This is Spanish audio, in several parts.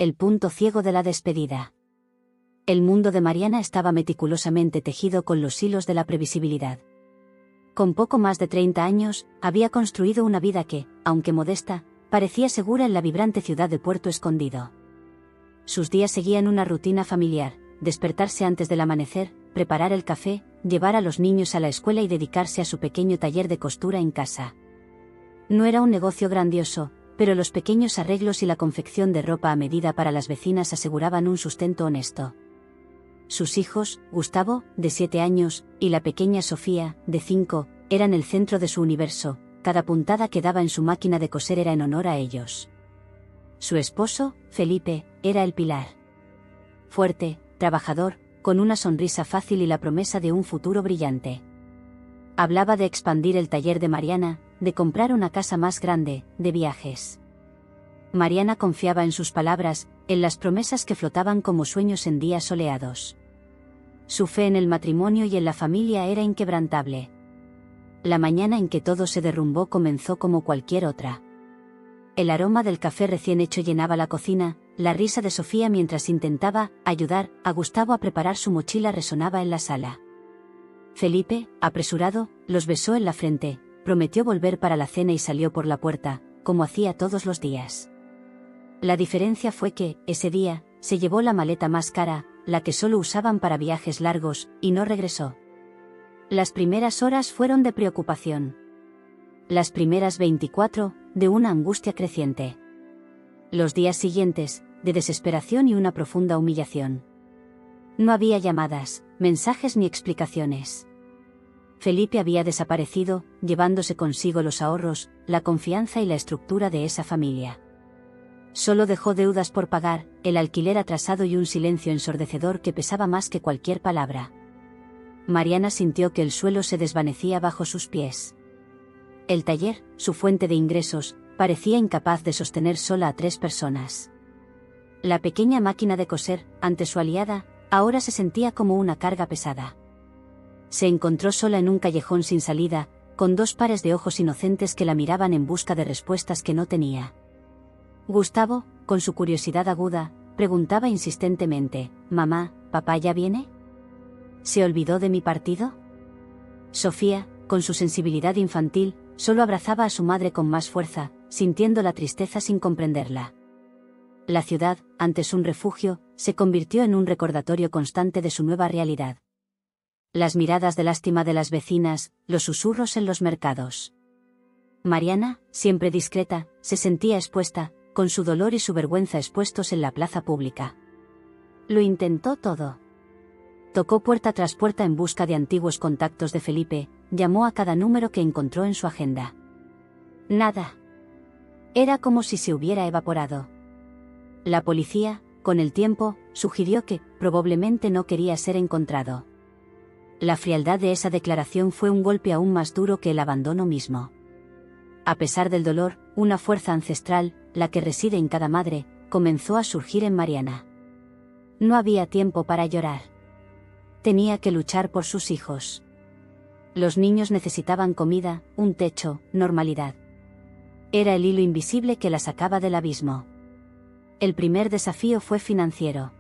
el punto ciego de la despedida. El mundo de Mariana estaba meticulosamente tejido con los hilos de la previsibilidad. Con poco más de 30 años, había construido una vida que, aunque modesta, parecía segura en la vibrante ciudad de Puerto Escondido. Sus días seguían una rutina familiar: despertarse antes del amanecer, preparar el café, llevar a los niños a la escuela y dedicarse a su pequeño taller de costura en casa. No era un negocio grandioso, pero los pequeños arreglos y la confección de ropa a medida para las vecinas aseguraban un sustento honesto. Sus hijos, Gustavo, de 7 años, y la pequeña Sofía, de 5, eran el centro de su universo. Cada puntada que daba en su máquina de coser era en honor a ellos. Su esposo, Felipe, era el pilar. Fuerte, trabajador, con una sonrisa fácil y la promesa de un futuro brillante. Hablaba de expandir el taller de Mariana, de comprar una casa más grande, de viajes. Mariana confiaba en sus palabras, en las promesas que flotaban como sueños en días soleados. Su fe en el matrimonio y en la familia era inquebrantable. La mañana en que todo se derrumbó comenzó como cualquier otra. El aroma del café recién hecho llenaba la cocina, la risa de Sofía mientras intentaba ayudar a Gustavo a preparar su mochila resonaba en la sala. Felipe, apresurado, los besó en la frente, prometió volver para la cena y salió por la puerta, como hacía todos los días. La diferencia fue que, ese día, se llevó la maleta más cara, la que solo usaban para viajes largos, y no regresó. Las primeras horas fueron de preocupación. Las primeras 24, de una angustia creciente. Los días siguientes, de desesperación y una profunda humillación. No había llamadas, mensajes ni explicaciones. Felipe había desaparecido, llevándose consigo los ahorros, la confianza y la estructura de esa familia. Solo dejó deudas por pagar, el alquiler atrasado y un silencio ensordecedor que pesaba más que cualquier palabra. Mariana sintió que el suelo se desvanecía bajo sus pies. El taller, su fuente de ingresos, parecía incapaz de sostener sola a 3 personas. La pequeña máquina de coser, ante su aliada, ahora se sentía como una carga pesada. Se encontró sola en un callejón sin salida, con 2 pares de ojos inocentes que la miraban en busca de respuestas que no tenía. Gustavo, con su curiosidad aguda, preguntaba insistentemente: «Mamá, ¿papá ya viene? ¿Se olvidó de mi partido?». Sofía, con su sensibilidad infantil, solo abrazaba a su madre con más fuerza, sintiendo la tristeza sin comprenderla. La ciudad, antes un refugio, se convirtió en un recordatorio constante de su nueva realidad. Las miradas de lástima de las vecinas, los susurros en los mercados. Mariana, siempre discreta, se sentía expuesta, con su dolor y su vergüenza expuestos en la plaza pública. Lo intentó todo. Tocó puerta tras puerta en busca de antiguos contactos de Felipe, llamó a cada número que encontró en su agenda. Nada. Era como si se hubiera evaporado. La policía, con el tiempo, sugirió que, probablemente no quería ser encontrado. La frialdad de esa declaración fue un golpe aún más duro que el abandono mismo. A pesar del dolor, una fuerza ancestral, la que reside en cada madre, comenzó a surgir en Mariana. No había tiempo para llorar. Tenía que luchar por sus hijos. Los niños necesitaban comida, un techo, normalidad. Era el hilo invisible que la sacaba del abismo. El primer desafío fue financiero.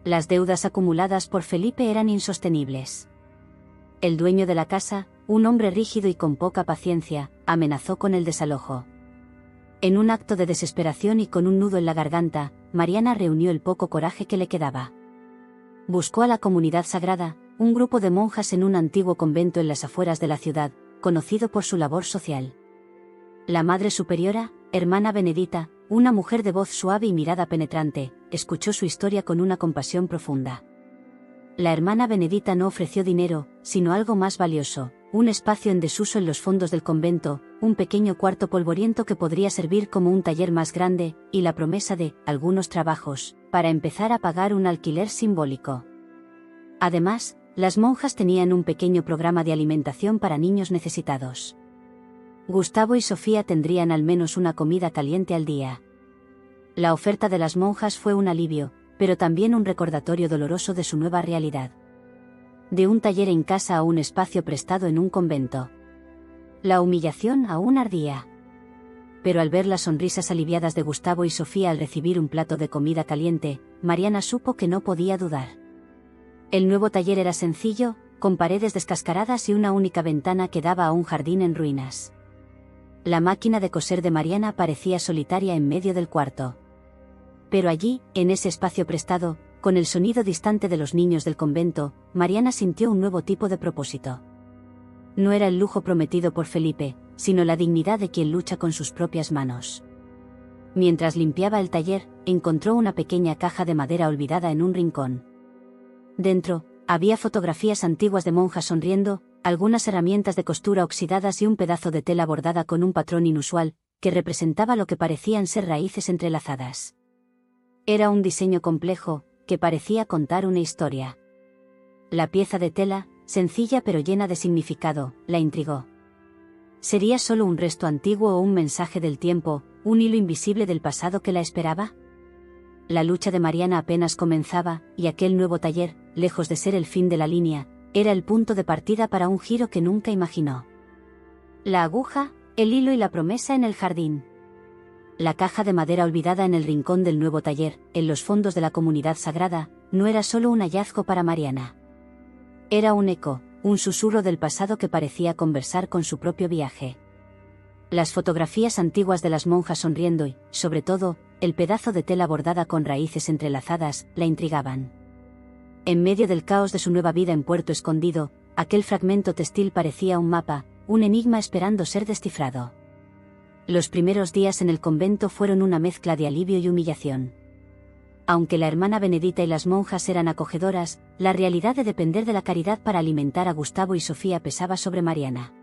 Las deudas acumuladas por Felipe eran insostenibles. El dueño de la casa, un hombre rígido y con poca paciencia, amenazó con el desalojo. En un acto de desesperación y con un nudo en la garganta, Mariana reunió el poco coraje que le quedaba. Buscó a la comunidad sagrada, un grupo de monjas en un antiguo convento en las afueras de la ciudad, conocido por su labor social. La Madre Superiora, hermana Benedita, una mujer de voz suave y mirada penetrante, escuchó su historia con una compasión profunda. La hermana Benedita no ofreció dinero, sino algo más valioso, un espacio en desuso en los fondos del convento, un pequeño cuarto polvoriento que podría servir como un taller más grande, y la promesa de algunos trabajos, para empezar a pagar un alquiler simbólico. Además, las monjas tenían un pequeño programa de alimentación para niños necesitados. Gustavo y Sofía tendrían al menos una comida caliente al día. La oferta de las monjas fue un alivio, pero también un recordatorio doloroso de su nueva realidad. De un taller en casa a un espacio prestado en un convento. La humillación aún ardía. pero al ver las sonrisas aliviadas de Gustavo y Sofía al recibir un plato de comida caliente, Mariana supo que no podía dudar. El nuevo taller era sencillo, con paredes descascaradas y una única ventana que daba a un jardín en ruinas. La máquina de coser de Mariana parecía solitaria en medio del cuarto. Pero allí, en ese espacio prestado, con el sonido distante de los niños del convento, Mariana sintió un nuevo tipo de propósito. No era el lujo prometido por Felipe, sino la dignidad de quien lucha con sus propias manos. Mientras limpiaba el taller, encontró una pequeña caja de madera olvidada en un rincón. Dentro, había fotografías antiguas de monjas sonriendo, algunas herramientas de costura oxidadas y un pedazo de tela bordada con un patrón inusual, que representaba lo que parecían ser raíces entrelazadas. Era un diseño complejo, que parecía contar una historia. La pieza de tela, sencilla pero llena de significado, la intrigó. ¿Sería solo un resto antiguo o un mensaje del tiempo, un hilo invisible del pasado que la esperaba? La lucha de Mariana apenas comenzaba, y aquel nuevo taller, lejos de ser el fin de la línea, era el punto de partida para un giro que nunca imaginó. La aguja, el hilo y la promesa en el jardín. La caja de madera olvidada en el rincón del nuevo taller, en los fondos de la comunidad sagrada, no era solo un hallazgo para Mariana. Era un eco, un susurro del pasado que parecía conversar con su propio viaje. Las fotografías antiguas de las monjas sonriendo y, sobre todo, el pedazo de tela bordada con raíces entrelazadas, la intrigaban. En medio del caos de su nueva vida en Puerto Escondido, aquel fragmento textil parecía un mapa, un enigma esperando ser descifrado. Los primeros días en el convento fueron una mezcla de alivio y humillación. Aunque la hermana Benedita y las monjas eran acogedoras, la realidad de depender de la caridad para alimentar a Gustavo y Sofía pesaba sobre Mariana.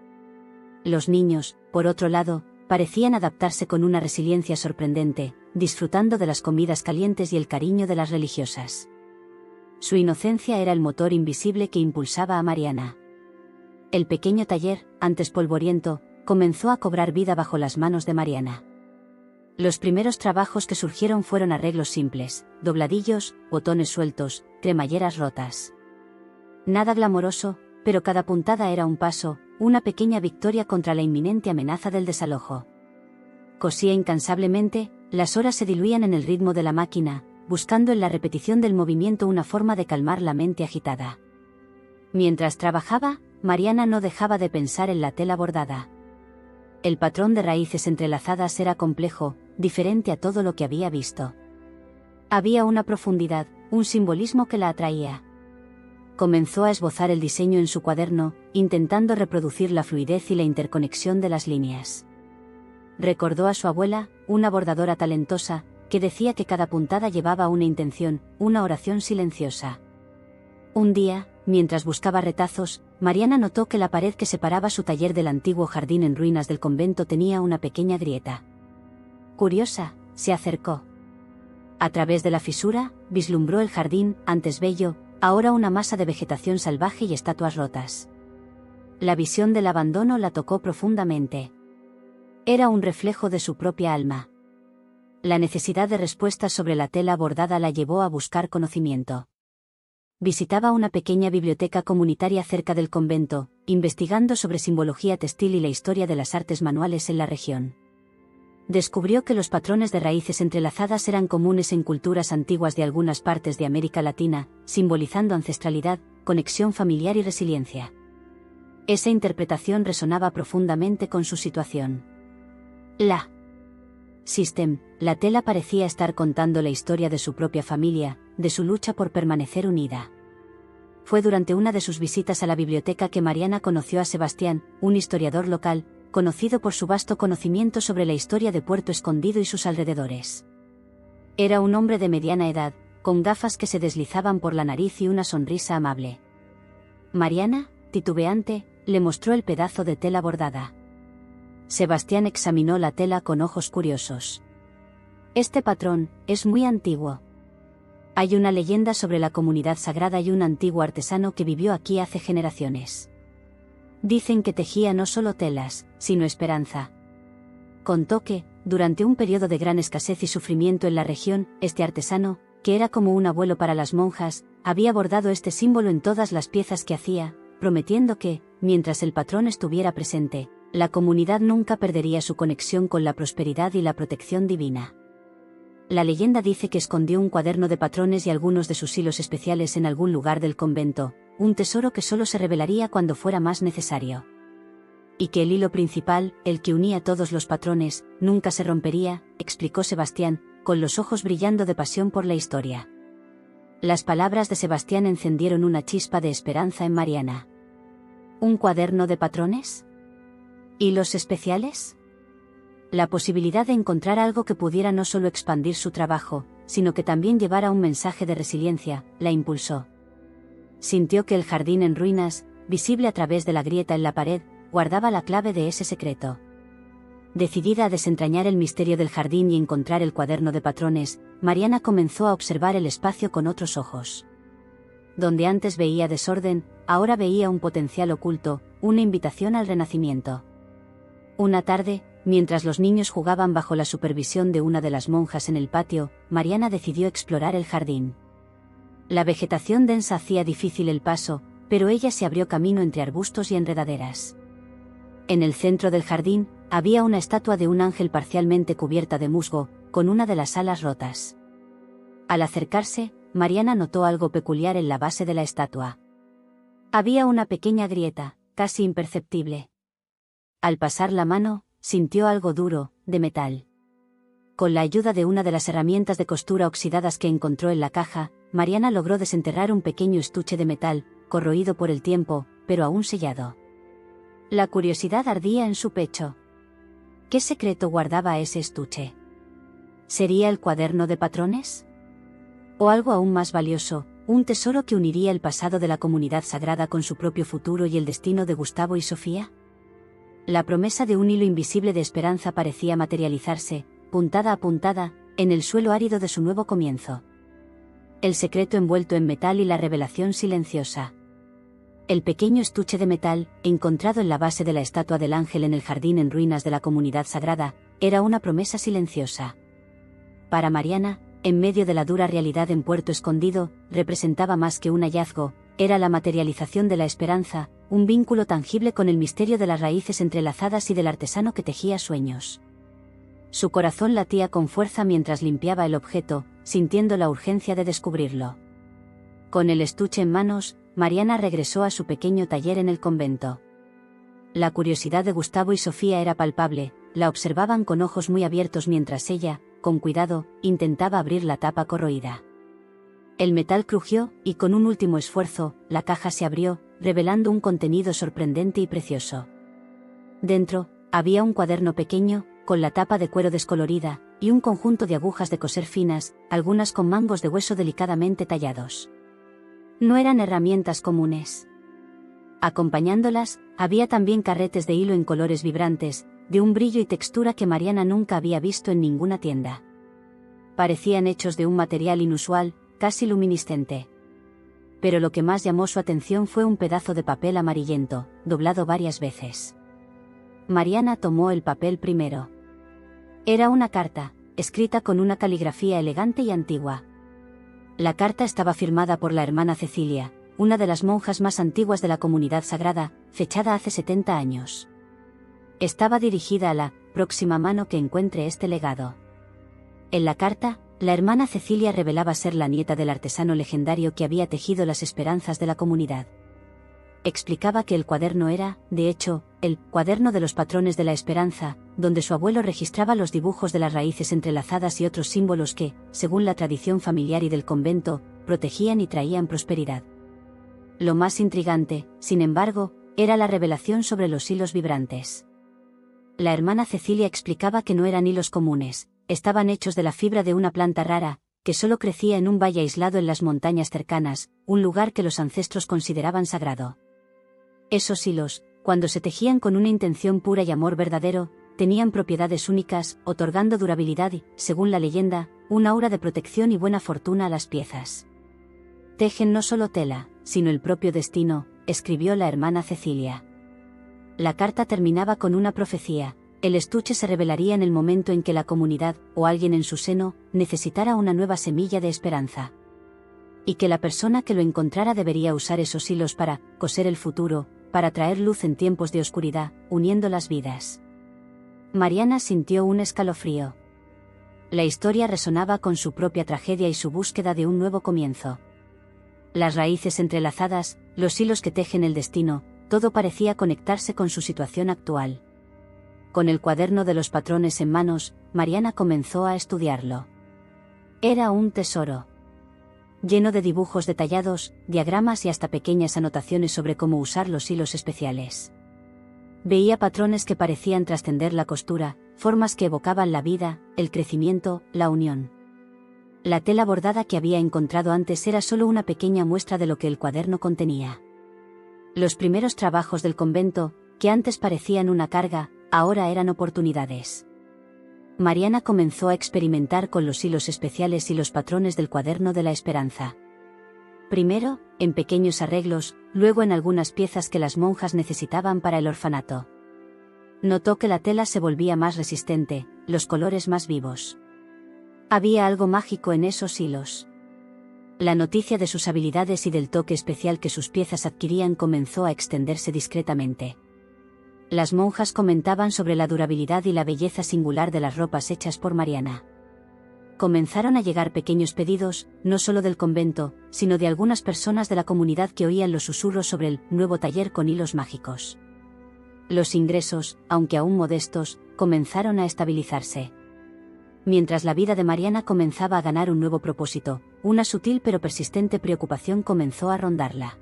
Los niños, por otro lado, parecían adaptarse con una resiliencia sorprendente, disfrutando de las comidas calientes y el cariño de las religiosas. Su inocencia era el motor invisible que impulsaba a Mariana. El pequeño taller, antes polvoriento, comenzó a cobrar vida bajo las manos de Mariana. Los primeros trabajos que surgieron fueron arreglos simples, dobladillos, botones sueltos, cremalleras rotas. Nada glamoroso, pero cada puntada era un paso, una pequeña victoria contra la inminente amenaza del desalojo. Cosía incansablemente, las horas se diluían en el ritmo de la máquina, buscando en la repetición del movimiento una forma de calmar la mente agitada. Mientras trabajaba, Mariana no dejaba de pensar en la tela bordada. El patrón de raíces entrelazadas era complejo, diferente a todo lo que había visto. Había una profundidad, un simbolismo que la atraía. Comenzó a esbozar el diseño en su cuaderno, intentando reproducir la fluidez y la interconexión de las líneas. Recordó a su abuela, una bordadora talentosa, que decía que cada puntada llevaba una intención, una oración silenciosa. Un día, mientras buscaba retazos, Mariana notó que la pared que separaba su taller del antiguo jardín en ruinas del convento tenía una pequeña grieta. Curiosa, se acercó. A través de la fisura, vislumbró el jardín, antes bello, ahora una masa de vegetación salvaje y estatuas rotas. La visión del abandono la tocó profundamente. Era un reflejo de su propia alma. La necesidad de respuestas sobre la tela bordada la llevó a buscar conocimiento. Visitaba una pequeña biblioteca comunitaria cerca del convento, investigando sobre simbología textil y la historia de las artes manuales en la región. Descubrió que los patrones de raíces entrelazadas eran comunes en culturas antiguas de algunas partes de América Latina, simbolizando ancestralidad, conexión familiar y resiliencia. Esa interpretación resonaba profundamente con su situación. La tela parecía estar contando la historia de su propia familia, de su lucha por permanecer unida. Fue durante una de sus visitas a la biblioteca que Mariana conoció a Sebastián, un historiador local, conocido por su vasto conocimiento sobre la historia de Puerto Escondido y sus alrededores. Era un hombre de mediana edad, con gafas que se deslizaban por la nariz y una sonrisa amable. Mariana, titubeante, le mostró el pedazo de tela bordada. Sebastián examinó la tela con ojos curiosos. Este patrón es muy antiguo. Hay una leyenda sobre la comunidad sagrada y un antiguo artesano que vivió aquí hace generaciones. Dicen que tejía no solo telas, sino esperanza. Contó que, durante un periodo de gran escasez y sufrimiento en la región, este artesano, que era como un abuelo para las monjas, había bordado este símbolo en todas las piezas que hacía, prometiendo que, mientras el patrón estuviera presente, La comunidad nunca perdería su conexión con la prosperidad y la protección divina. La leyenda dice que escondió un cuaderno de patrones y algunos de sus hilos especiales en algún lugar del convento, un tesoro que solo se revelaría cuando fuera más necesario. Y que el hilo principal, el que unía todos los patrones, nunca se rompería, explicó Sebastián, con los ojos brillando de pasión por la historia. Las palabras de Sebastián encendieron una chispa de esperanza en Mariana. ¿Un cuaderno de patrones? ¿Hilos especiales? La posibilidad de encontrar algo que pudiera no solo expandir su trabajo, sino que también llevara un mensaje de resiliencia, la impulsó. Sintió que el jardín en ruinas, visible a través de la grieta en la pared, guardaba la clave de ese secreto. Decidida a desentrañar el misterio del jardín y encontrar el cuaderno de patrones, Mariana comenzó a observar el espacio con otros ojos. Donde antes veía desorden, ahora veía un potencial oculto, una invitación al renacimiento. Una tarde, mientras los niños jugaban bajo la supervisión de una de las monjas en el patio, Mariana decidió explorar el jardín. La vegetación densa hacía difícil el paso, pero ella se abrió camino entre arbustos y enredaderas. En el centro del jardín, había una estatua de un ángel parcialmente cubierta de musgo, con una de las alas rotas. Al acercarse, Mariana notó algo peculiar en la base de la estatua. Había una pequeña grieta, casi imperceptible. Al pasar la mano, sintió algo duro, de metal. Con la ayuda de una de las herramientas de costura oxidadas que encontró en la caja, Mariana logró desenterrar un pequeño estuche de metal, corroído por el tiempo, pero aún sellado. La curiosidad ardía en su pecho. ¿Qué secreto guardaba ese estuche? ¿Sería el cuaderno de patrones? ¿O algo aún más valioso, un tesoro que uniría el pasado de la comunidad sagrada con su propio futuro y el destino de Gustavo y Sofía? La promesa de un hilo invisible de esperanza parecía materializarse, puntada a puntada, en el suelo árido de su nuevo comienzo. El secreto envuelto en metal y la revelación silenciosa. El pequeño estuche de metal, encontrado en la base de la estatua del ángel en el jardín en ruinas de la comunidad sagrada, era una promesa silenciosa. Para Mariana, en medio de la dura realidad en Puerto Escondido, representaba más que un hallazgo, era la materialización de la esperanza, un vínculo tangible con el misterio de las raíces entrelazadas y del artesano que tejía sueños. Su corazón latía con fuerza mientras limpiaba el objeto, sintiendo la urgencia de descubrirlo. Con el estuche en manos, Mariana regresó a su pequeño taller en el convento. La curiosidad de Gustavo y Sofía era palpable, la observaban con ojos muy abiertos mientras ella, con cuidado, intentaba abrir la tapa corroída. El metal crujió, y con un último esfuerzo, la caja se abrió, revelando un contenido sorprendente y precioso. Dentro, había un cuaderno pequeño, con la tapa de cuero descolorida, y un conjunto de agujas de coser finas, algunas con mangos de hueso delicadamente tallados. No eran herramientas comunes. Acompañándolas, había también carretes de hilo en colores vibrantes, de un brillo y textura que Mariana nunca había visto en ninguna tienda. Parecían hechos de un material inusual, casi luminiscente. Pero lo que más llamó su atención fue un pedazo de papel amarillento, doblado varias veces. Mariana tomó el papel primero. Era una carta, escrita con una caligrafía elegante y antigua. La carta estaba firmada por la hermana Cecilia, una de las monjas más antiguas de la comunidad sagrada, fechada hace 70 años. Estaba dirigida a la próxima mano que encuentre este legado. En la carta, la hermana Cecilia revelaba ser la nieta del artesano legendario que había tejido las esperanzas de la comunidad. Explicaba que el cuaderno era, de hecho, el cuaderno de los patrones de la esperanza, donde su abuelo registraba los dibujos de las raíces entrelazadas y otros símbolos que, según la tradición familiar y del convento, protegían y traían prosperidad. Lo más intrigante, sin embargo, era la revelación sobre los hilos vibrantes. La hermana Cecilia explicaba que no eran hilos comunes, estaban hechos de la fibra de una planta rara, que solo crecía en un valle aislado en las montañas cercanas, un lugar que los ancestros consideraban sagrado. Esos hilos, cuando se tejían con una intención pura y amor verdadero, tenían propiedades únicas, otorgando durabilidad y, según la leyenda, un aura de protección y buena fortuna a las piezas. Tejen no solo tela, sino el propio destino, escribió la hermana Cecilia. La carta terminaba con una profecía: el estuche se revelaría en el momento en que la comunidad, o alguien en su seno, necesitara una nueva semilla de esperanza. Y que la persona que lo encontrara debería usar esos hilos para coser el futuro, para traer luz en tiempos de oscuridad, uniendo las vidas. Mariana sintió un escalofrío. La historia resonaba con su propia tragedia y su búsqueda de un nuevo comienzo. Las raíces entrelazadas, los hilos que tejen el destino, todo parecía conectarse con su situación actual. Con el cuaderno de los patrones en manos, Mariana comenzó a estudiarlo. Era un tesoro. Lleno de dibujos detallados, diagramas y hasta pequeñas anotaciones sobre cómo usar los hilos especiales. Veía patrones que parecían trascender la costura, formas que evocaban la vida, el crecimiento, la unión. La tela bordada que había encontrado antes era solo una pequeña muestra de lo que el cuaderno contenía. Los primeros trabajos del convento, que antes parecían una carga, ahora eran oportunidades. Mariana comenzó a experimentar con los hilos especiales y los patrones del cuaderno de la esperanza. Primero, en pequeños arreglos, luego en algunas piezas que las monjas necesitaban para el orfanato. Notó que la tela se volvía más resistente, los colores más vivos. Había algo mágico en esos hilos. La noticia de sus habilidades y del toque especial que sus piezas adquirían comenzó a extenderse discretamente. Las monjas comentaban sobre la durabilidad y la belleza singular de las ropas hechas por Mariana. Comenzaron a llegar pequeños pedidos, no solo del convento, sino de algunas personas de la comunidad que oían los susurros sobre el nuevo taller con hilos mágicos. Los ingresos, aunque aún modestos, comenzaron a estabilizarse. Mientras la vida de Mariana comenzaba a ganar un nuevo propósito, una sutil pero persistente preocupación comenzó a rondarla.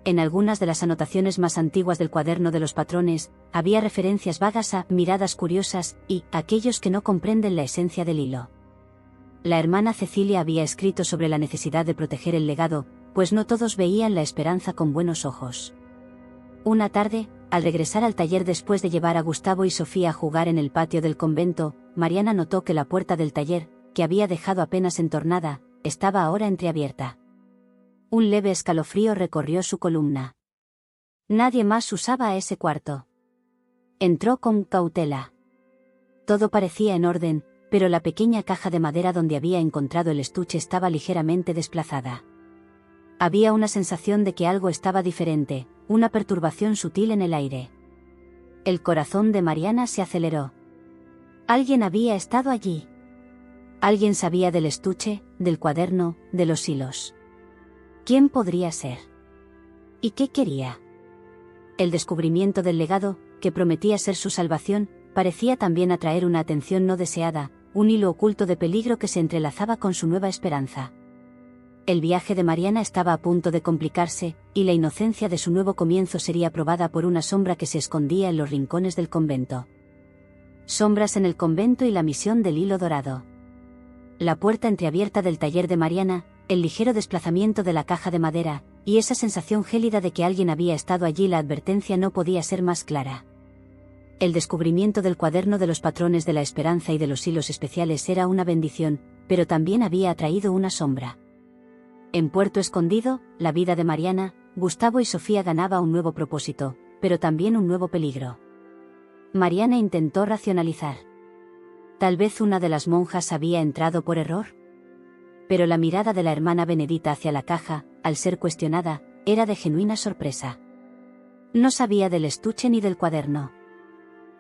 En algunas de las anotaciones más antiguas del cuaderno de los patrones, había referencias vagas a miradas curiosas y aquellos que no comprenden la esencia del hilo. La hermana Cecilia había escrito sobre la necesidad de proteger el legado, pues no todos veían la esperanza con buenos ojos. Una tarde, al regresar al taller después de llevar a Gustavo y Sofía a jugar en el patio del convento, Mariana notó que la puerta del taller, que había dejado apenas entornada, estaba ahora entreabierta. Un leve escalofrío recorrió su columna. Nadie más usaba ese cuarto. Entró con cautela. Todo parecía en orden, pero la pequeña caja de madera donde había encontrado el estuche estaba ligeramente desplazada. Había una sensación de que algo estaba diferente, una perturbación sutil en el aire. El corazón de Mariana se aceleró. Alguien había estado allí. Alguien sabía del estuche, del cuaderno, de los hilos. ¿Quién podría ser? ¿Y qué quería? El descubrimiento del legado, que prometía ser su salvación, parecía también atraer una atención no deseada, un hilo oculto de peligro que se entrelazaba con su nueva esperanza. El viaje de Mariana estaba a punto de complicarse, y la inocencia de su nuevo comienzo sería probada por una sombra que se escondía en los rincones del convento. Sombras en el convento y la misión del hilo dorado. La puerta entreabierta del taller de Mariana, el ligero desplazamiento de la caja de madera, y esa sensación gélida de que alguien había estado allí. La advertencia no podía ser más clara. El descubrimiento del cuaderno de los patrones de la esperanza y de los hilos especiales era una bendición, pero también había atraído una sombra. En Puerto Escondido, la vida de Mariana, Gustavo y Sofía ganaba un nuevo propósito, pero también un nuevo peligro. Mariana intentó racionalizar. Tal vez una de las monjas había entrado por error. Pero la mirada de la hermana Benedita hacia la caja, al ser cuestionada, era de genuina sorpresa. No sabía del estuche ni del cuaderno.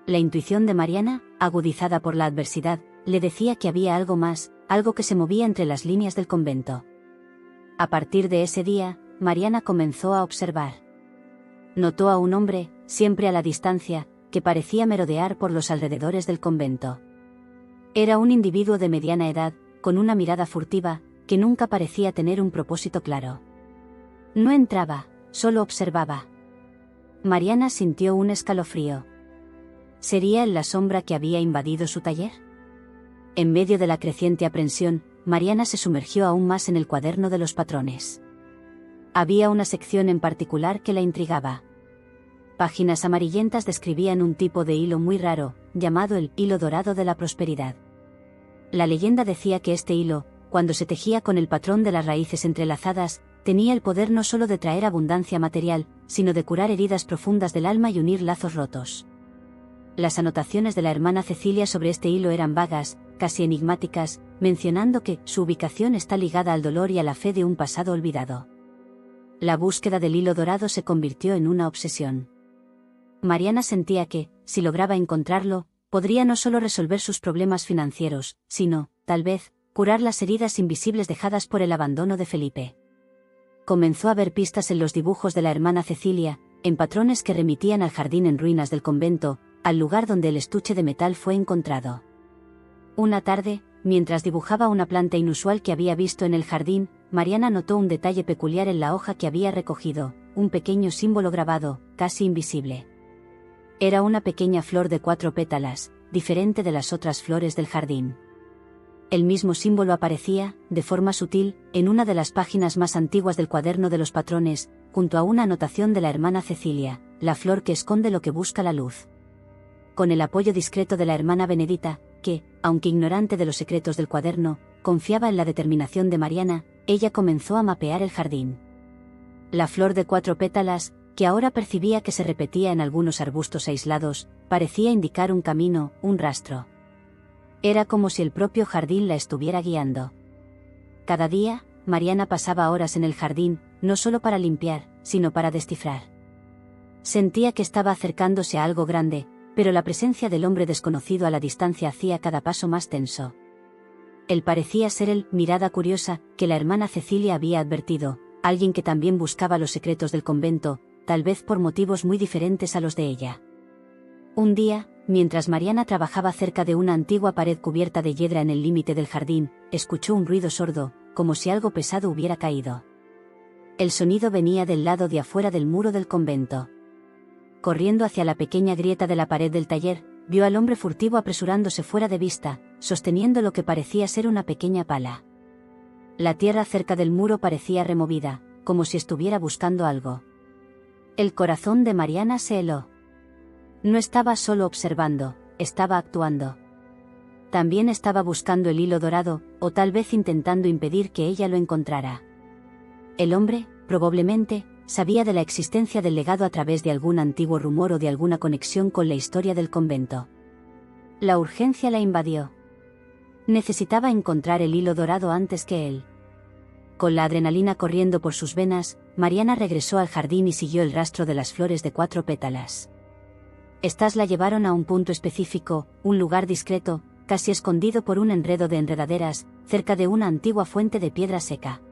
La intuición de Mariana, agudizada por la adversidad, le decía que había algo más, algo que se movía entre las líneas del convento. A partir de ese día, Mariana comenzó a observar. Notó a un hombre, siempre a la distancia, que parecía merodear por los alrededores del convento. Era un individuo de mediana edad, con una mirada furtiva, que nunca parecía tener un propósito claro. No entraba, solo observaba. Mariana sintió un escalofrío. ¿Sería él la sombra que había invadido su taller? En medio de la creciente aprensión, Mariana se sumergió aún más en el cuaderno de los patrones. Había una sección en particular que la intrigaba. Páginas amarillentas describían un tipo de hilo muy raro, llamado el hilo dorado de la prosperidad. La leyenda decía que este hilo, cuando se tejía con el patrón de las raíces entrelazadas, tenía el poder no solo de traer abundancia material, sino de curar heridas profundas del alma y unir lazos rotos. Las anotaciones de la hermana Cecilia sobre este hilo eran vagas, casi enigmáticas, mencionando que su ubicación está ligada al dolor y a la fe de un pasado olvidado. La búsqueda del hilo dorado se convirtió en una obsesión. Mariana sentía que, si lograba encontrarlo, podría no solo resolver sus problemas financieros, sino, tal vez, curar las heridas invisibles dejadas por el abandono de Felipe. Comenzó a ver pistas en los dibujos de la hermana Cecilia, en patrones que remitían al jardín en ruinas del convento, al lugar donde el estuche de metal fue encontrado. Una tarde, mientras dibujaba una planta inusual que había visto en el jardín, Mariana notó un detalle peculiar en la hoja que había recogido, un pequeño símbolo grabado, casi invisible. Era una pequeña flor de 4 pétalas, diferente de las otras flores del jardín. El mismo símbolo aparecía, de forma sutil, en una de las páginas más antiguas del cuaderno de los patrones, junto a una anotación de la hermana Cecilia, la flor que esconde lo que busca la luz. Con el apoyo discreto de la hermana Benedita, que, aunque ignorante de los secretos del cuaderno, confiaba en la determinación de Mariana, ella comenzó a mapear el jardín. La flor de 4 pétalas, que ahora percibía que se repetía en algunos arbustos aislados, parecía indicar un camino, un rastro. Era como si el propio jardín la estuviera guiando. Cada día, Mariana pasaba horas en el jardín, no solo para limpiar, sino para descifrar. Sentía que estaba acercándose a algo grande, pero la presencia del hombre desconocido a la distancia hacía cada paso más tenso. Él parecía ser el mirada curiosa que la hermana Cecilia había advertido, alguien que también buscaba los secretos del convento, tal vez por motivos muy diferentes a los de ella. Un día, mientras Mariana trabajaba cerca de una antigua pared cubierta de hiedra en el límite del jardín, escuchó un ruido sordo, como si algo pesado hubiera caído. El sonido venía del lado de afuera del muro del convento. Corriendo hacia la pequeña grieta de la pared del taller, vio al hombre furtivo apresurándose fuera de vista, sosteniendo lo que parecía ser una pequeña pala. La tierra cerca del muro parecía removida, como si estuviera buscando algo. El corazón de Mariana se heló. No estaba solo observando, estaba actuando. También estaba buscando el hilo dorado, o tal vez intentando impedir que ella lo encontrara. El hombre, probablemente, sabía de la existencia del legado a través de algún antiguo rumor o de alguna conexión con la historia del convento. La urgencia la invadió. Necesitaba encontrar el hilo dorado antes que él. Con la adrenalina corriendo por sus venas, Mariana regresó al jardín y siguió el rastro de las flores de 4 pétalas. Estas la llevaron a un punto específico, un lugar discreto, casi escondido por un enredo de enredaderas, cerca de una antigua fuente de piedra seca.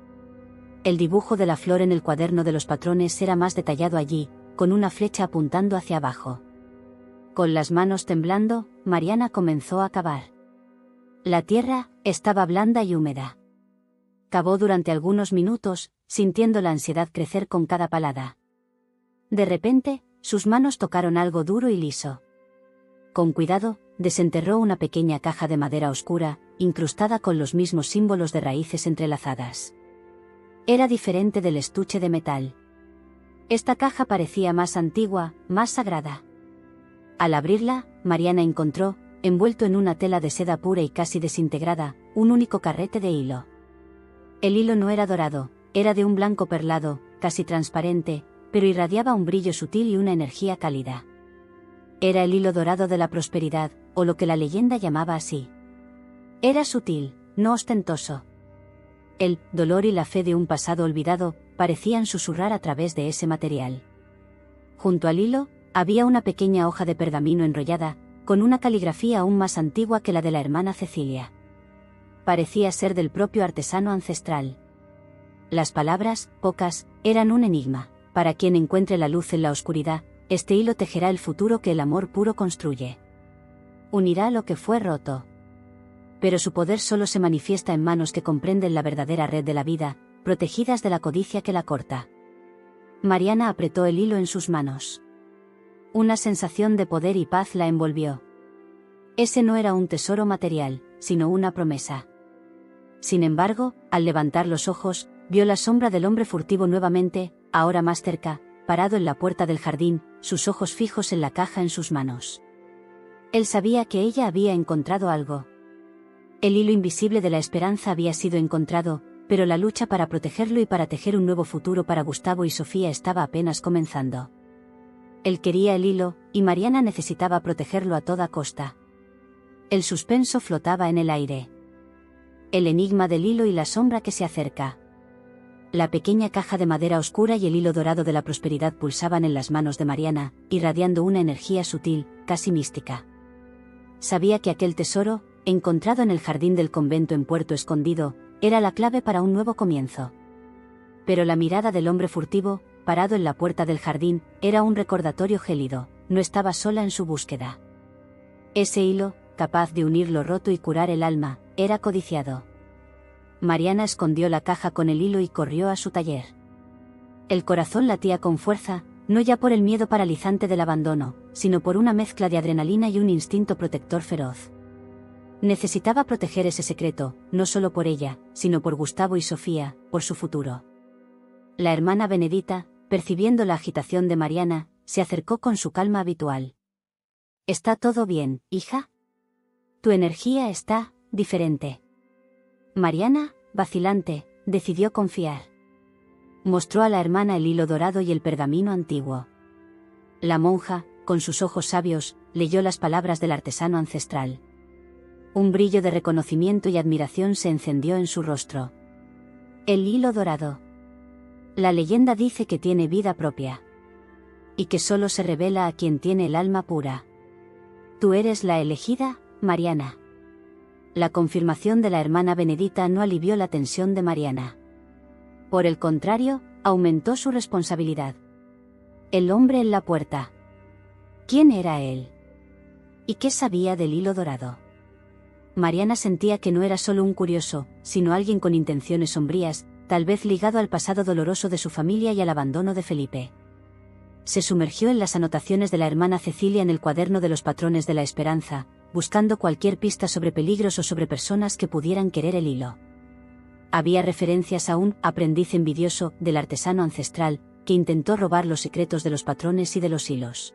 El dibujo de la flor en el cuaderno de los patrones era más detallado allí, con una flecha apuntando hacia abajo. Con las manos temblando, Mariana comenzó a cavar. La tierra estaba blanda y húmeda. Cavó durante algunos minutos, sintiendo la ansiedad crecer con cada palada. De repente, sus manos tocaron algo duro y liso. Con cuidado, desenterró una pequeña caja de madera oscura, incrustada con los mismos símbolos de raíces entrelazadas. Era diferente del estuche de metal. Esta caja parecía más antigua, más sagrada. Al abrirla, Mariana encontró, envuelto en una tela de seda pura y casi desintegrada, un único carrete de hilo. El hilo no era dorado, era de un blanco perlado, casi transparente, pero irradiaba un brillo sutil y una energía cálida. Era el hilo dorado de la prosperidad, o lo que la leyenda llamaba así. Era sutil, no ostentoso. El dolor y la fe de un pasado olvidado parecían susurrar a través de ese material. Junto al hilo, había una pequeña hoja de pergamino enrollada, con una caligrafía aún más antigua que la de la hermana Cecilia. Parecía ser del propio artesano ancestral. Las palabras, pocas, eran un enigma. Para quien encuentre la luz en la oscuridad, este hilo tejerá el futuro que el amor puro construye. Unirá lo que fue roto. Pero su poder solo se manifiesta en manos que comprenden la verdadera red de la vida, protegidas de la codicia que la corta. Mariana apretó el hilo en sus manos. Una sensación de poder y paz la envolvió. Ese no era un tesoro material, sino una promesa. Sin embargo, al levantar los ojos, vio la sombra del hombre furtivo nuevamente, ahora más cerca, parado en la puerta del jardín, sus ojos fijos en la caja en sus manos. Él sabía que ella había encontrado algo. El hilo invisible de la esperanza había sido encontrado, pero la lucha para protegerlo y para tejer un nuevo futuro para Gustavo y Sofía estaba apenas comenzando. Él quería el hilo, y Mariana necesitaba protegerlo a toda costa. El suspenso flotaba en el aire. El enigma del hilo y la sombra que se acerca. La pequeña caja de madera oscura y el hilo dorado de la prosperidad pulsaban en las manos de Mariana, irradiando una energía sutil, casi mística. Sabía que aquel tesoro, encontrado en el jardín del convento en Puerto Escondido, era la clave para un nuevo comienzo. Pero la mirada del hombre furtivo, parado en la puerta del jardín, era un recordatorio gélido: no estaba sola en su búsqueda. Ese hilo, capaz de unir lo roto y curar el alma, era codiciado. Mariana escondió la caja con el hilo y corrió a su taller. El corazón latía con fuerza, no ya por el miedo paralizante del abandono, sino por una mezcla de adrenalina y un instinto protector feroz. Necesitaba proteger ese secreto, no solo por ella, sino por Gustavo y Sofía, por su futuro. La hermana Benedita, percibiendo la agitación de Mariana, se acercó con su calma habitual. «¿Está todo bien, hija? Tu energía está diferente». Mariana, vacilante, decidió confiar. Mostró a la hermana el hilo dorado y el pergamino antiguo. La monja, con sus ojos sabios, leyó las palabras del artesano ancestral. Un brillo de reconocimiento y admiración se encendió en su rostro. El hilo dorado. La leyenda dice que tiene vida propia. Y que solo se revela a quien tiene el alma pura. Tú eres la elegida, Mariana. La confirmación de la hermana Benedita no alivió la tensión de Mariana. Por el contrario, aumentó su responsabilidad. El hombre en la puerta. ¿Quién era él? ¿Y qué sabía del hilo dorado? Mariana sentía que no era solo un curioso, sino alguien con intenciones sombrías, tal vez ligado al pasado doloroso de su familia y al abandono de Felipe. Se sumergió en las anotaciones de la hermana Cecilia en el cuaderno de los patrones de la esperanza, buscando cualquier pista sobre peligros o sobre personas que pudieran querer el hilo. Había referencias a un aprendiz envidioso del artesano ancestral, que intentó robar los secretos de los patrones y de los hilos.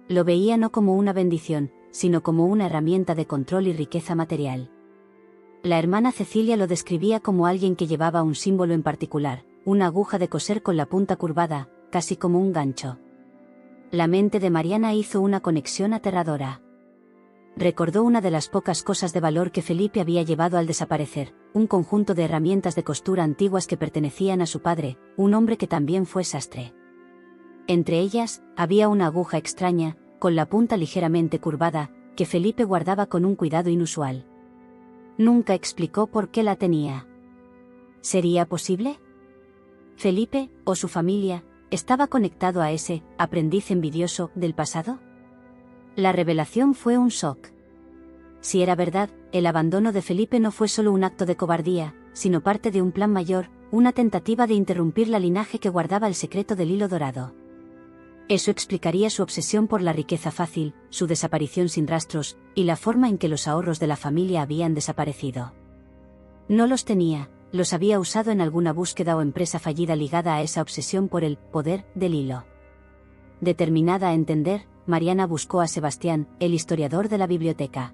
Lo veía no como una bendición, sino como una herramienta de control y riqueza material. La hermana Cecilia lo describía como alguien que llevaba un símbolo en particular, una aguja de coser con la punta curvada, casi como un gancho. La mente de Mariana hizo una conexión aterradora. Recordó una de las pocas cosas de valor que Felipe había llevado al desaparecer, un conjunto de herramientas de costura antiguas que pertenecían a su padre, un hombre que también fue sastre. Entre ellas, había una aguja extraña, con la punta ligeramente curvada, que Felipe guardaba con un cuidado inusual. Nunca explicó por qué la tenía. ¿Sería posible? ¿Felipe, o su familia, estaba conectado a ese aprendiz envidioso del pasado? La revelación fue un shock. Si era verdad, el abandono de Felipe no fue solo un acto de cobardía, sino parte de un plan mayor, una tentativa de interrumpir la linaje que guardaba el secreto del hilo dorado. Eso explicaría su obsesión por la riqueza fácil, su desaparición sin rastros, y la forma en que los ahorros de la familia habían desaparecido. No los tenía, los había usado en alguna búsqueda o empresa fallida ligada a esa obsesión por el poder del hilo. Determinada a entender, Mariana buscó a Sebastián, el historiador de la biblioteca.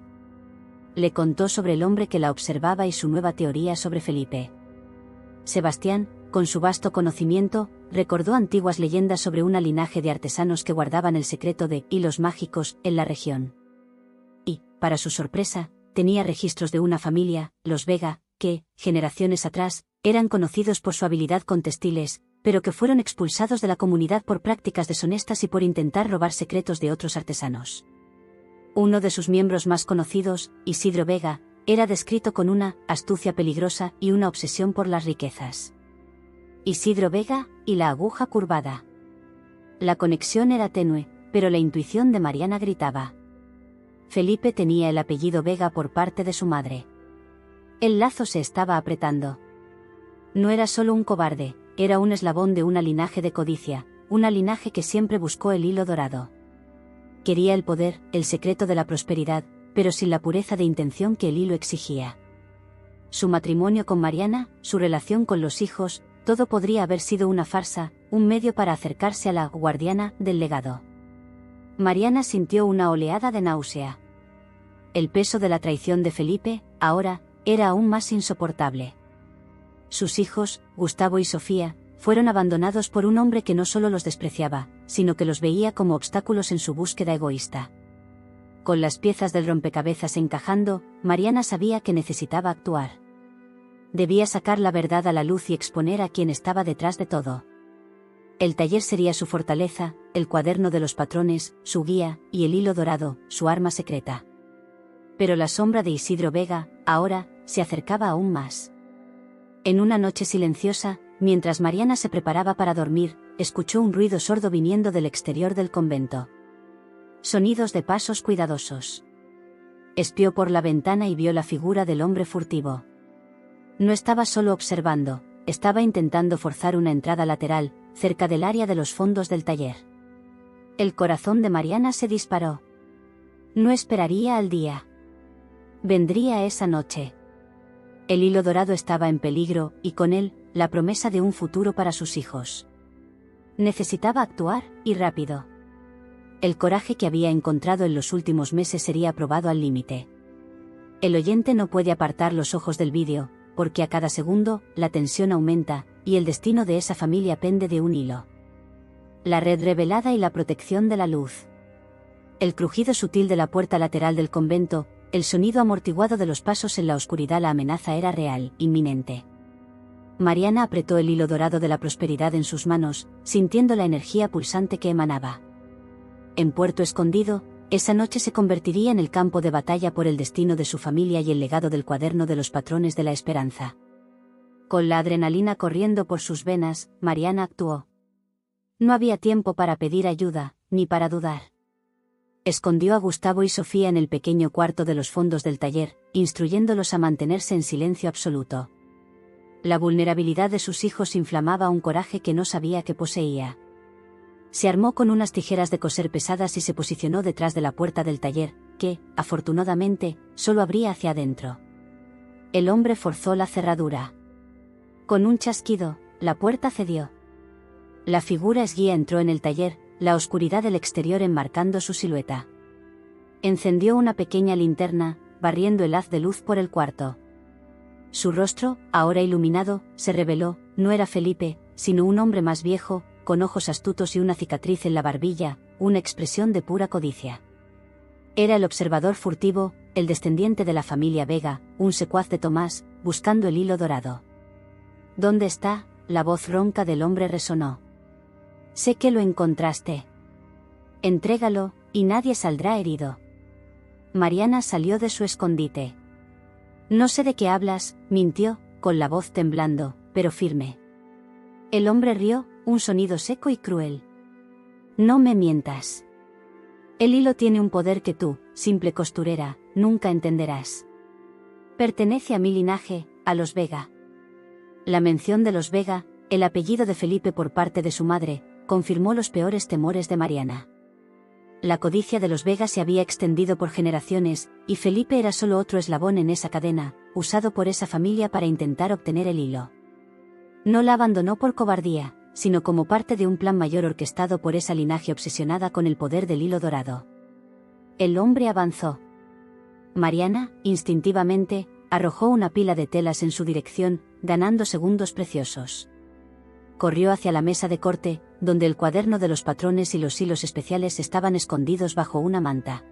Le contó sobre el hombre que la observaba y su nueva teoría sobre Felipe. Sebastián, con su vasto conocimiento, recordó antiguas leyendas sobre un linaje de artesanos que guardaban el secreto de hilos mágicos en la región. Y, para su sorpresa, tenía registros de una familia, los Vega, que, generaciones atrás, eran conocidos por su habilidad con textiles, pero que fueron expulsados de la comunidad por prácticas deshonestas y por intentar robar secretos de otros artesanos. Uno de sus miembros más conocidos, Isidro Vega, era descrito con una astucia peligrosa y una obsesión por las riquezas. Isidro Vega y la aguja curvada. La conexión era tenue, pero la intuición de Mariana gritaba. Felipe tenía el apellido Vega por parte de su madre. El lazo se estaba apretando. No era solo un cobarde, era un eslabón de una linaje de codicia, una linaje que siempre buscó el hilo dorado. Quería el poder, el secreto de la prosperidad, pero sin la pureza de intención que el hilo exigía. Su matrimonio con Mariana, su relación con los hijos, todo podría haber sido una farsa, un medio para acercarse a la guardiana del legado. Mariana sintió una oleada de náusea. El peso de la traición de Felipe, ahora, era aún más insoportable. Sus hijos, Gustavo y Sofía, fueron abandonados por un hombre que no solo los despreciaba, sino que los veía como obstáculos en su búsqueda egoísta. Con las piezas del rompecabezas encajando, Mariana sabía que necesitaba actuar. Debía sacar la verdad a la luz y exponer a quien estaba detrás de todo. El taller sería su fortaleza, el cuaderno de los patrones, su guía, y el hilo dorado, su arma secreta. Pero la sombra de Isidro Vega, ahora, se acercaba aún más. En una noche silenciosa, mientras Mariana se preparaba para dormir, escuchó un ruido sordo viniendo del exterior del convento. Sonidos de pasos cuidadosos. Espió por la ventana y vio la figura del hombre furtivo. No estaba solo observando, estaba intentando forzar una entrada lateral, cerca del área de los fondos del taller. El corazón de Mariana se disparó. No esperaría al día. Vendría esa noche. El hilo dorado estaba en peligro, y con él, la promesa de un futuro para sus hijos. Necesitaba actuar, y rápido. El coraje que había encontrado en los últimos meses sería probado al límite. El oyente no puede apartar los ojos del vídeo, porque a cada segundo, la tensión aumenta, y el destino de esa familia pende de un hilo. La red revelada y la protección de la luz. El crujido sutil de la puerta lateral del convento, el sonido amortiguado de los pasos en la oscuridad. La amenaza era real, inminente. Mariana apretó el hilo dorado de la prosperidad en sus manos, sintiendo la energía pulsante que emanaba. En Puerto Escondido, esa noche se convertiría en el campo de batalla por el destino de su familia y el legado del cuaderno de los patrones de la esperanza. Con la adrenalina corriendo por sus venas, Mariana actuó. No había tiempo para pedir ayuda, ni para dudar. Escondió a Gustavo y Sofía en el pequeño cuarto de los fondos del taller, instruyéndolos a mantenerse en silencio absoluto. La vulnerabilidad de sus hijos inflamaba un coraje que no sabía que poseía. Se armó con unas tijeras de coser pesadas y se posicionó detrás de la puerta del taller, que, afortunadamente, solo abría hacia adentro. El hombre forzó la cerradura. Con un chasquido, la puerta cedió. La figura esguía entró en el taller, la oscuridad del exterior enmarcando su silueta. Encendió una pequeña linterna, barriendo el haz de luz por el cuarto. Su rostro, ahora iluminado, se reveló. No era Felipe, sino un hombre más viejo, con ojos astutos y una cicatriz en la barbilla, una expresión de pura codicia. Era el observador furtivo, el descendiente de la familia Vega, un secuaz de Tomás, buscando el hilo dorado. ¿Dónde está? La voz ronca del hombre resonó. Sé que lo encontraste. Entrégalo, y nadie saldrá herido. Mariana salió de su escondite. No sé de qué hablas, mintió, con la voz temblando, pero firme. El hombre rió, un sonido seco y cruel. No me mientas. El hilo tiene un poder que tú, simple costurera, nunca entenderás. Pertenece a mi linaje, a los Vega. La mención de los Vega, el apellido de Felipe por parte de su madre, confirmó los peores temores de Mariana. La codicia de los Vega se había extendido por generaciones, y Felipe era solo otro eslabón en esa cadena, usado por esa familia para intentar obtener el hilo. No la abandonó por cobardía, sino como parte de un plan mayor orquestado por esa linaje obsesionada con el poder del hilo dorado. El hombre avanzó. Mariana, instintivamente, arrojó una pila de telas en su dirección, ganando segundos preciosos. Corrió hacia la mesa de corte, donde el cuaderno de los patrones y los hilos especiales estaban escondidos bajo una manta.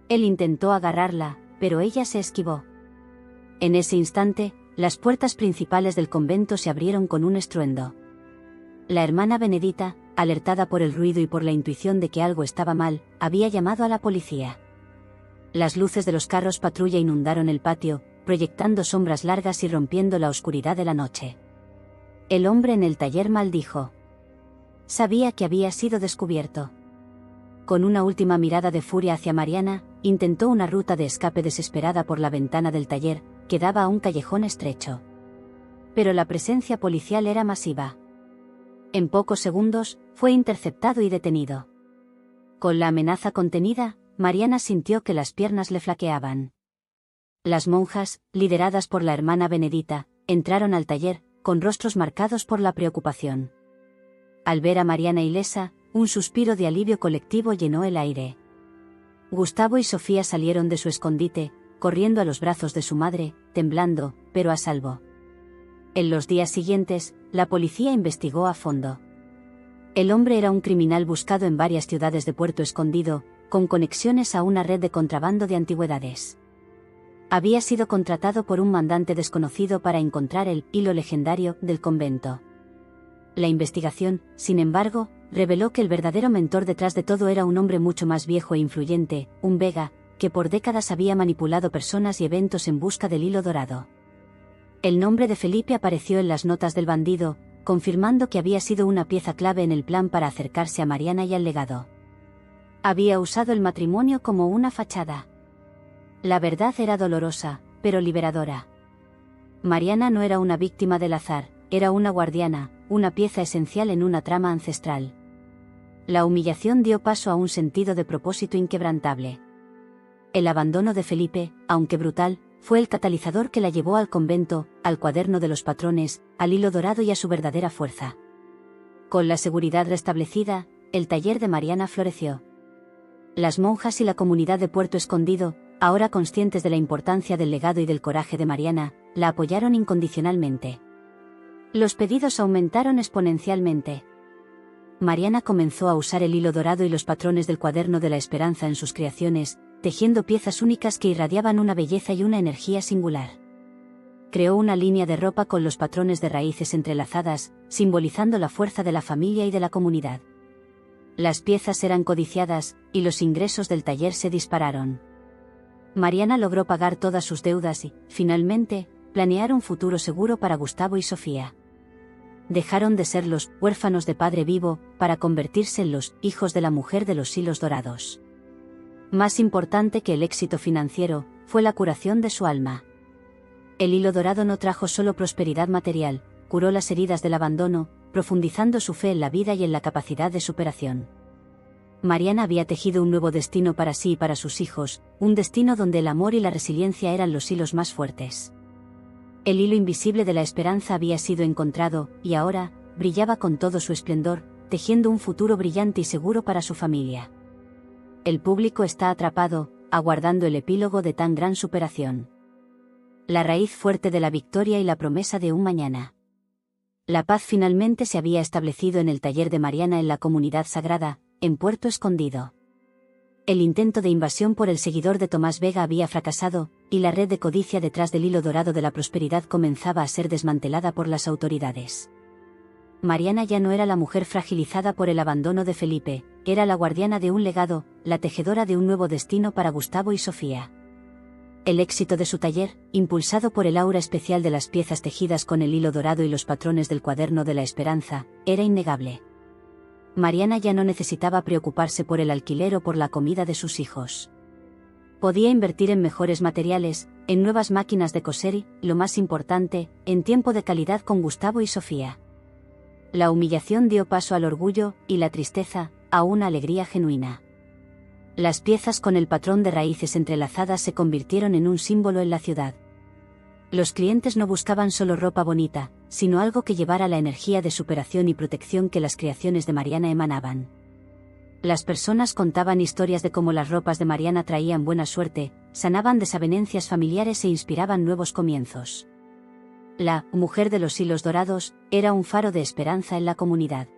Él intentó agarrarla, pero ella se esquivó. En ese instante, las puertas principales del convento se abrieron con un estruendo. La hermana Benedita, alertada por el ruido y por la intuición de que algo estaba mal, había llamado a la policía. Las luces de los carros patrulla inundaron el patio, proyectando sombras largas y rompiendo la oscuridad de la noche. El hombre en el taller maldijo. Sabía que había sido descubierto. Con una última mirada de furia hacia Mariana, intentó una ruta de escape desesperada por la ventana del taller, que daba a un callejón estrecho. Pero la presencia policial era masiva. En pocos segundos, fue interceptado y detenido. Con la amenaza contenida, Mariana sintió que las piernas le flaqueaban. Las monjas, lideradas por la hermana Benedita, entraron al taller, con rostros marcados por la preocupación. Al ver a Mariana ilesa, un suspiro de alivio colectivo llenó el aire. Gustavo y Sofía salieron de su escondite, corriendo a los brazos de su madre, temblando, pero a salvo. En los días siguientes, la policía investigó a fondo. El hombre era un criminal buscado en varias ciudades de Puerto Escondido, con conexiones a una red de contrabando de antigüedades. Había sido contratado por un mandante desconocido para encontrar el hilo legendario del convento. La investigación, sin embargo, reveló que el verdadero mentor detrás de todo era un hombre mucho más viejo e influyente, un Vega, que por décadas había manipulado personas y eventos en busca del hilo dorado. El nombre de Felipe apareció en las notas del bandido, confirmando que había sido una pieza clave en el plan para acercarse a Mariana y al legado. Había usado el matrimonio como una fachada. La verdad era dolorosa, pero liberadora. Mariana no era una víctima del azar, era una guardiana, una pieza esencial en una trama ancestral. La humillación dio paso a un sentido de propósito inquebrantable. El abandono de Felipe, aunque brutal, fue el catalizador que la llevó al convento, al cuaderno de los patrones, al hilo dorado y a su verdadera fuerza. Con la seguridad restablecida, el taller de Mariana floreció. Las monjas y la comunidad de Puerto Escondido, ahora conscientes de la importancia del legado y del coraje de Mariana, la apoyaron incondicionalmente. Los pedidos aumentaron exponencialmente. Mariana comenzó a usar el hilo dorado y los patrones del cuaderno de la esperanza en sus creaciones, tejiendo piezas únicas que irradiaban una belleza y una energía singular. Creó una línea de ropa con los patrones de raíces entrelazadas, simbolizando la fuerza de la familia y de la comunidad. Las piezas eran codiciadas, y los ingresos del taller se dispararon. Mariana logró pagar todas sus deudas y, finalmente, planear un futuro seguro para Gustavo y Sofía. Dejaron de ser los huérfanos de padre vivo, para convertirse en los hijos de la mujer de los hilos dorados. Más importante que el éxito financiero, fue la curación de su alma. El hilo dorado no trajo solo prosperidad material, curó las heridas del abandono, profundizando su fe en la vida y en la capacidad de superación. Mariana había tejido un nuevo destino para sí y para sus hijos, un destino donde el amor y la resiliencia eran los hilos más fuertes. El hilo invisible de la esperanza había sido encontrado, y ahora, brillaba con todo su esplendor, tejiendo un futuro brillante y seguro para su familia. El público está atrapado, aguardando el epílogo de tan gran superación. La raíz fuerte de la victoria y la promesa de un mañana. La paz finalmente se había establecido en el taller de Mariana en la comunidad sagrada, en Puerto Escondido. El intento de invasión por el seguidor de Tomás Vega había fracasado, y la red de codicia detrás del hilo dorado de la prosperidad comenzaba a ser desmantelada por las autoridades. Mariana ya no era la mujer fragilizada por el abandono de Felipe, era la guardiana de un legado, la tejedora de un nuevo destino para Gustavo y Sofía. El éxito de su taller, impulsado por el aura especial de las piezas tejidas con el hilo dorado y los patrones del cuaderno de la esperanza, era innegable. Mariana ya no necesitaba preocuparse por el alquiler o por la comida de sus hijos. Podía invertir en mejores materiales, en nuevas máquinas de coser y, lo más importante, en tiempo de calidad con Gustavo y Sofía. La humillación dio paso al orgullo, y la tristeza, a una alegría genuina. Las piezas con el patrón de raíces entrelazadas se convirtieron en un símbolo en la ciudad. Los clientes no buscaban solo ropa bonita, sino algo que llevara la energía de superación y protección que las creaciones de Mariana emanaban. Las personas contaban historias de cómo las ropas de Mariana traían buena suerte, sanaban desavenencias familiares e inspiraban nuevos comienzos. La mujer de los hilos dorados era un faro de esperanza en la comunidad.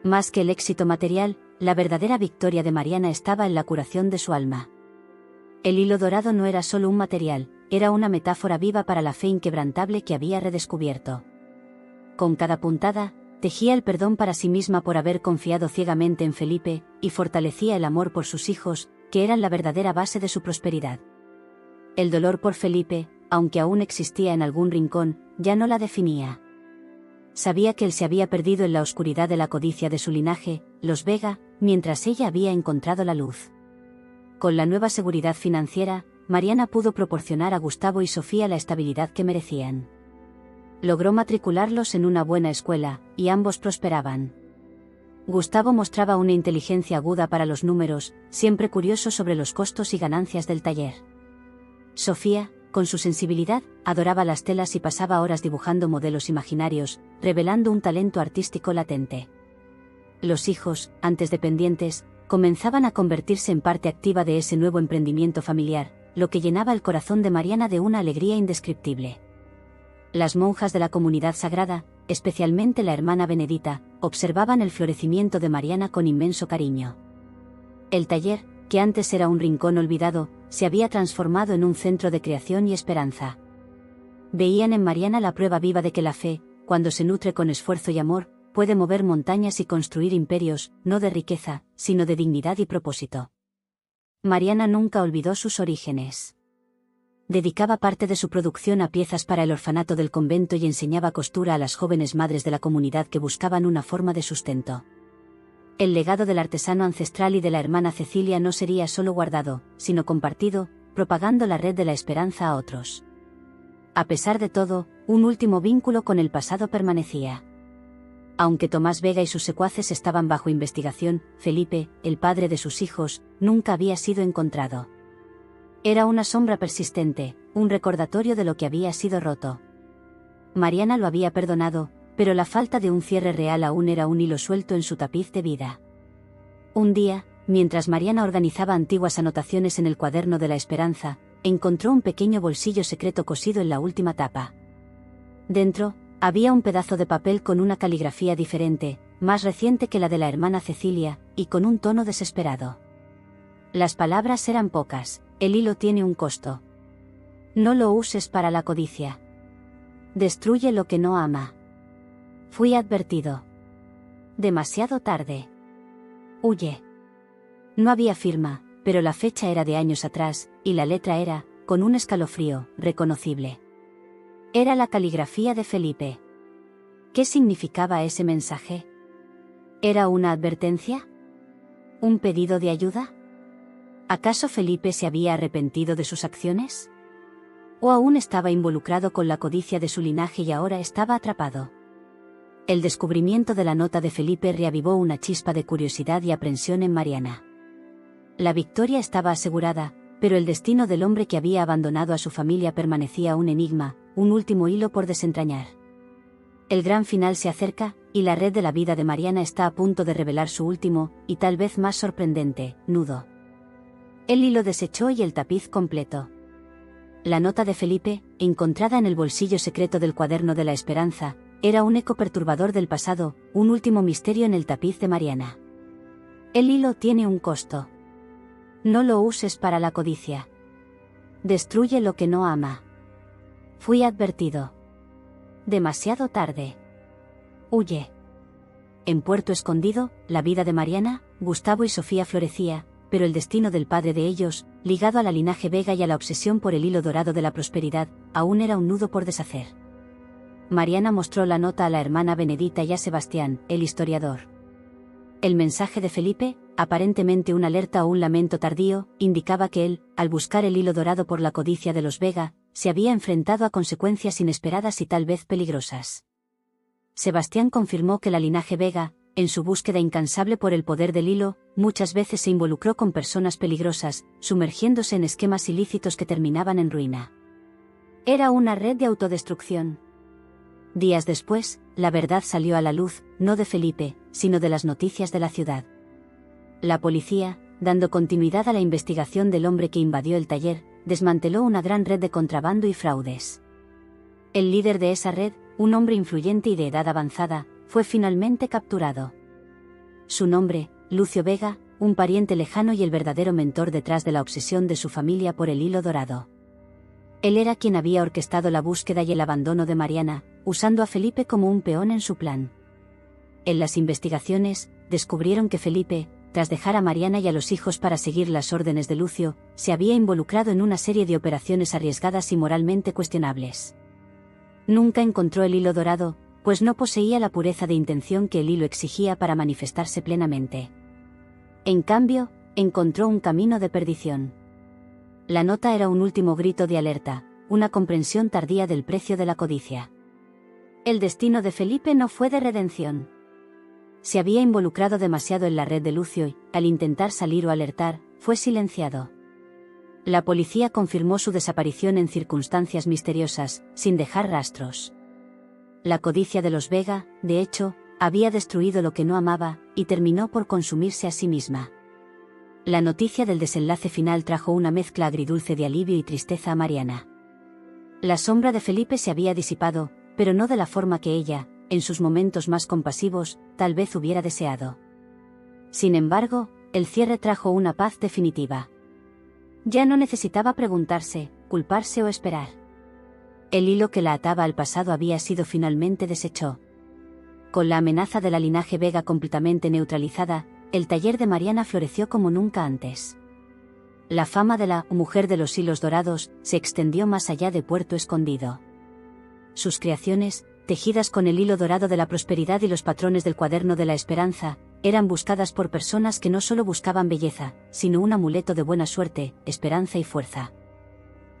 Más que el éxito material, la verdadera victoria de Mariana estaba en la curación de su alma. El hilo dorado no era solo un material, era una metáfora viva para la fe inquebrantable que había redescubierto. Con cada puntada, tejía el perdón para sí misma por haber confiado ciegamente en Felipe, y fortalecía el amor por sus hijos, que eran la verdadera base de su prosperidad. El dolor por Felipe, aunque aún existía en algún rincón, ya no la definía. Sabía que él se había perdido en la oscuridad de la codicia de su linaje, los Vega, mientras ella había encontrado la luz. Con la nueva seguridad financiera, Mariana pudo proporcionar a Gustavo y Sofía la estabilidad que merecían. Logró matricularlos en una buena escuela, y ambos prosperaban. Gustavo mostraba una inteligencia aguda para los números, siempre curioso sobre los costos y ganancias del taller. Sofía, con su sensibilidad, adoraba las telas y pasaba horas dibujando modelos imaginarios, revelando un talento artístico latente. Los hijos, antes dependientes, comenzaban a convertirse en parte activa de ese nuevo emprendimiento familiar, lo que llenaba el corazón de Mariana de una alegría indescriptible. Las monjas de la comunidad sagrada, especialmente la hermana Benedita, observaban el florecimiento de Mariana con inmenso cariño. El taller, que antes era un rincón olvidado, se había transformado en un centro de creación y esperanza. Veían en Mariana la prueba viva de que la fe, cuando se nutre con esfuerzo y amor, puede mover montañas y construir imperios, no de riqueza, sino de dignidad y propósito. Mariana nunca olvidó sus orígenes. Dedicaba parte de su producción a piezas para el orfanato del convento y enseñaba costura a las jóvenes madres de la comunidad que buscaban una forma de sustento. El legado del artesano ancestral y de la hermana Cecilia no sería solo guardado, sino compartido, propagando la red de la esperanza a otros. A pesar de todo, un último vínculo con el pasado permanecía. Aunque Tomás Vega y sus secuaces estaban bajo investigación, Felipe, el padre de sus hijos, nunca había sido encontrado. Era una sombra persistente, un recordatorio de lo que había sido roto. Mariana lo había perdonado, pero la falta de un cierre real aún era un hilo suelto en su tapiz de vida. Un día, mientras Mariana organizaba antiguas anotaciones en el cuaderno de la esperanza, encontró un pequeño bolsillo secreto cosido en la última tapa. Dentro, había un pedazo de papel con una caligrafía diferente, más reciente que la de la hermana Cecilia, y con un tono desesperado. Las palabras eran pocas: el hilo tiene un costo. No lo uses para la codicia. Destruye lo que no ama. Fui advertido. Demasiado tarde. Huye. No había firma, pero la fecha era de años atrás, y la letra era, con un escalofrío, reconocible. Era la caligrafía de Felipe. ¿Qué significaba ese mensaje? ¿Era una advertencia? ¿Un pedido de ayuda? ¿Acaso Felipe se había arrepentido de sus acciones? ¿O aún estaba involucrado con la codicia de su linaje y ahora estaba atrapado? El descubrimiento de la nota de Felipe reavivó una chispa de curiosidad y aprensión en Mariana. La victoria estaba asegurada, pero el destino del hombre que había abandonado a su familia permanecía un enigma, un último hilo por desentrañar. El gran final se acerca, y la red de la vida de Mariana está a punto de revelar su último, y tal vez más sorprendente, nudo. El hilo desechó y el tapiz completo. La nota de Felipe, encontrada en el bolsillo secreto del cuaderno de la esperanza, era un eco perturbador del pasado, un último misterio en el tapiz de Mariana. El hilo tiene un costo. No lo uses para la codicia. Destruye lo que no ama. Fui advertido. Demasiado tarde. Huye. En Puerto Escondido, la vida de Mariana, Gustavo y Sofía florecía, pero el destino del padre de ellos, ligado a la linaje Vega y a la obsesión por el hilo dorado de la prosperidad, aún era un nudo por deshacer. Mariana mostró la nota a la hermana Benedita y a Sebastián, el historiador. El mensaje de Felipe, aparentemente una alerta o un lamento tardío, indicaba que él, al buscar el hilo dorado por la codicia de los Vega, se había enfrentado a consecuencias inesperadas y tal vez peligrosas. Sebastián confirmó que la linaje Vega, en su búsqueda incansable por el poder del hilo, muchas veces se involucró con personas peligrosas, sumergiéndose en esquemas ilícitos que terminaban en ruina. Era una red de autodestrucción. Días después, la verdad salió a la luz, no de Felipe, sino de las noticias de la ciudad. La policía, dando continuidad a la investigación del hombre que invadió el taller, desmanteló una gran red de contrabando y fraudes. El líder de esa red, un hombre influyente y de edad avanzada, fue finalmente capturado. Su nombre, Lucio Vega, un pariente lejano y el verdadero mentor detrás de la obsesión de su familia por el hilo dorado. Él era quien había orquestado la búsqueda y el abandono de Mariana, usando a Felipe como un peón en su plan. En las investigaciones, descubrieron que Felipe, tras dejar a Mariana y a los hijos para seguir las órdenes de Lucio, se había involucrado en una serie de operaciones arriesgadas y moralmente cuestionables. Nunca encontró el hilo dorado, pues no poseía la pureza de intención que el hilo exigía para manifestarse plenamente. En cambio, encontró un camino de perdición. La nota era un último grito de alerta, una comprensión tardía del precio de la codicia. El destino de Felipe no fue de redención. Se había involucrado demasiado en la red de Lucio y, al intentar salir o alertar, fue silenciado. La policía confirmó su desaparición en circunstancias misteriosas, sin dejar rastros. La codicia de los Vega, de hecho, había destruido lo que no amaba, y terminó por consumirse a sí misma. La noticia del desenlace final trajo una mezcla agridulce de alivio y tristeza a Mariana. La sombra de Felipe se había disipado, pero no de la forma que ella, en sus momentos más compasivos, tal vez hubiera deseado. Sin embargo, el cierre trajo una paz definitiva. Ya no necesitaba preguntarse, culparse o esperar. El hilo que la ataba al pasado había sido finalmente deshecho. Con la amenaza de la linaje Vega completamente neutralizada, el taller de Mariana floreció como nunca antes. La fama de la mujer de los hilos dorados se extendió más allá de Puerto Escondido. Sus creaciones, tejidas con el hilo dorado de la prosperidad y los patrones del cuaderno de la esperanza, eran buscadas por personas que no solo buscaban belleza, sino un amuleto de buena suerte, esperanza y fuerza.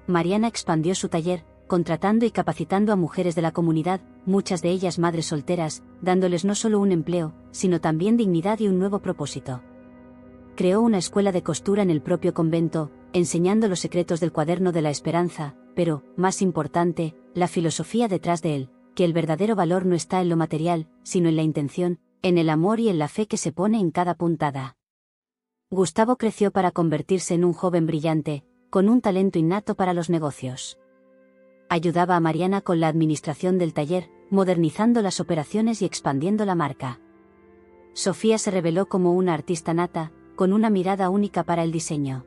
Mariana expandió su taller, contratando y capacitando a mujeres de la comunidad, muchas de ellas madres solteras, dándoles no solo un empleo, sino también dignidad y un nuevo propósito. Creó una escuela de costura en el propio convento, enseñando los secretos del cuaderno de la esperanza, pero, más importante, la filosofía detrás de él, que el verdadero valor no está en lo material, sino en la intención, en el amor y en la fe que se pone en cada puntada. Gustavo creció para convertirse en un joven brillante, con un talento innato para los negocios. Ayudaba a Mariana con la administración del taller, modernizando las operaciones y expandiendo la marca. Sofía se reveló como una artista nata, con una mirada única para el diseño.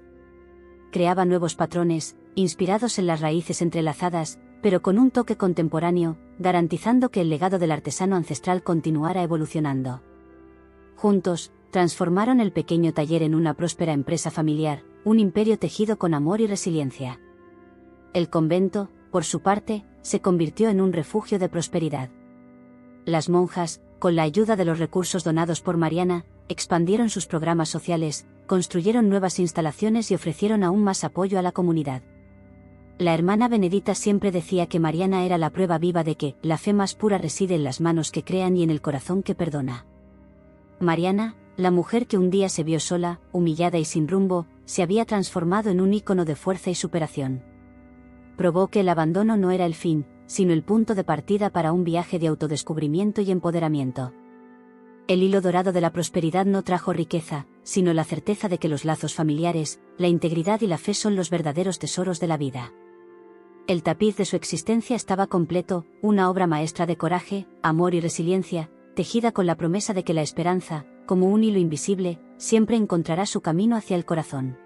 Creaba nuevos patrones, inspirados en las raíces entrelazadas, pero con un toque contemporáneo, garantizando que el legado del artesano ancestral continuara evolucionando. Juntos, transformaron el pequeño taller en una próspera empresa familiar, un imperio tejido con amor y resiliencia. El convento, por su parte, se convirtió en un refugio de prosperidad. Las monjas, con la ayuda de los recursos donados por Mariana, expandieron sus programas sociales, construyeron nuevas instalaciones y ofrecieron aún más apoyo a la comunidad. La hermana Benedita siempre decía que Mariana era la prueba viva de que la fe más pura reside en las manos que crean y en el corazón que perdona. Mariana, la mujer que un día se vio sola, humillada y sin rumbo, se había transformado en un ícono de fuerza y superación. Probó que el abandono no era el fin, sino el punto de partida para un viaje de autodescubrimiento y empoderamiento. El hilo dorado de la prosperidad no trajo riqueza, sino la certeza de que los lazos familiares, la integridad y la fe son los verdaderos tesoros de la vida. El tapiz de su existencia estaba completo, una obra maestra de coraje, amor y resiliencia, tejida con la promesa de que la esperanza, como un hilo invisible, siempre encontrará su camino hacia el corazón.